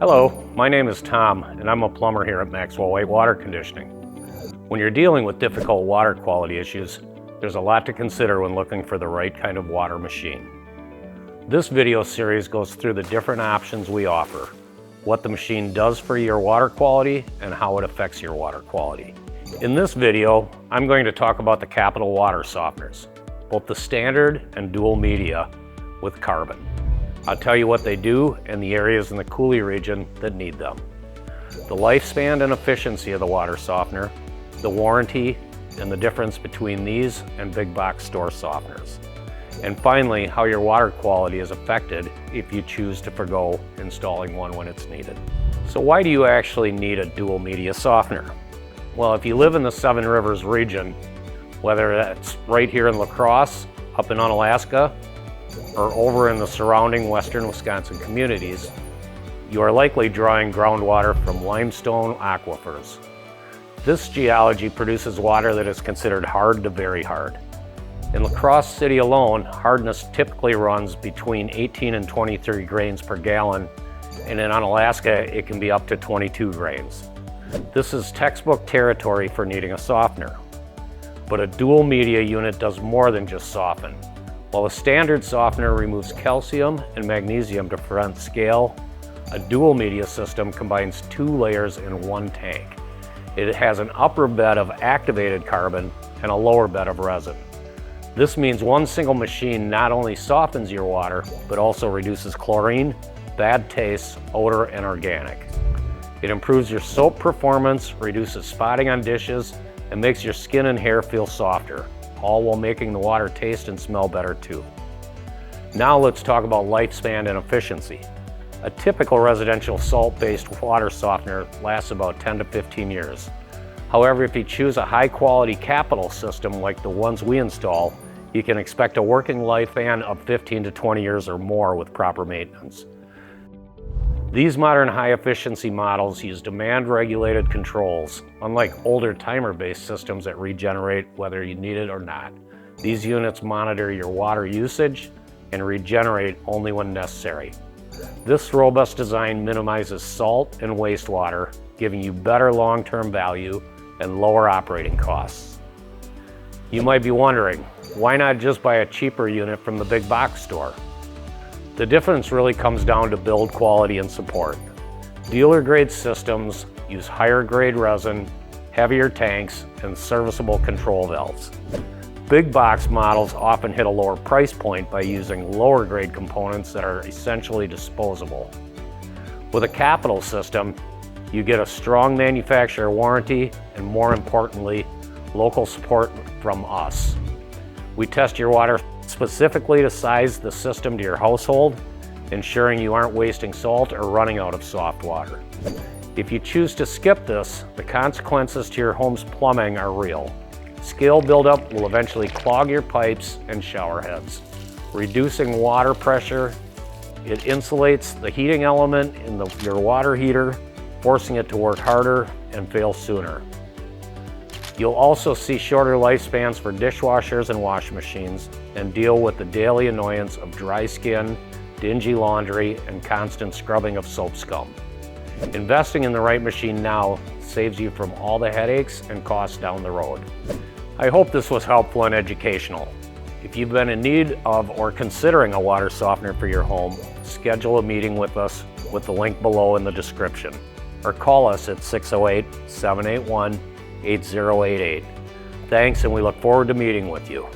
Hello, my name is Tom, and I'm a plumber here at Maxwell-White Water Conditioning. When you're dealing with difficult water quality issues, there's a lot to consider when looking for the right kind of water machine. This video series goes through the different options we offer, what the machine does for your water quality, and how it affects your water quality. In this video, I'm going to talk about the capital water softeners, both the standard and dual media with carbon. I'll tell you what they do and the areas in the Coulee region that need them, the lifespan and efficiency of the water softener, the warranty, and the difference between these and big box store softeners. And finally, how your water quality is affected if you choose to forgo installing one when it's needed. So why do you actually need a dual media softener? Well, if you live in the Seven Rivers region, whether that's right here in La Crosse, up in Onalaska, or over in the surrounding western Wisconsin communities, you are likely drawing groundwater from limestone aquifers. This geology produces water that is considered hard to very hard. In La Crosse City alone, hardness typically runs between 18 and 23 grains per gallon, and in Onalaska it can be up to 22 grains. This is textbook territory for needing a softener. But a dual media unit does more than just soften. While a standard softener removes calcium and magnesium to prevent scale, a dual media system combines two layers in one tank. It has an upper bed of activated carbon and a lower bed of resin. This means one single machine not only softens your water, but also reduces chlorine, bad taste, odor, and organic. It improves your soap performance, reduces spotting on dishes, and makes your skin and hair feel softer, all while making the water taste and smell better too. Now let's talk about lifespan and efficiency. A typical residential salt-based water softener lasts about 10 to 15 years. However, if you choose a high-quality capital system like the ones we install, you can expect a working lifespan of 15 to 20 years or more with proper maintenance. These modern high-efficiency models use demand-regulated controls, unlike older timer-based systems that regenerate whether you need it or not. These units monitor your water usage and regenerate only when necessary. This robust design minimizes salt and wastewater, giving you better long-term value and lower operating costs. You might be wondering, why not just buy a cheaper unit from the big box store? The difference really comes down to build quality and support. Dealer-grade systems use higher-grade resin, heavier tanks, and serviceable control valves. Big box models often hit a lower price point by using lower-grade components that are essentially disposable. With a capital system, you get a strong manufacturer warranty and, more importantly, local support from us. We test your water specifically to size the system to your household, ensuring you aren't wasting salt or running out of soft water. If you choose to skip this, the consequences to your home's plumbing are real. Scale buildup will eventually clog your pipes and shower heads, reducing water pressure. It insulates the heating element in your water heater, forcing it to work harder and fail sooner. You'll also see shorter lifespans for dishwashers and wash machines and deal with the daily annoyance of dry skin, dingy laundry, and constant scrubbing of soap scum. Investing in the right machine now saves you from all the headaches and costs down the road. I hope this was helpful and educational. If you've been in need of or considering a water softener for your home, schedule a meeting with us with the link below in the description, or call us at 608-781-8088. Thanks, and we look forward to meeting with you.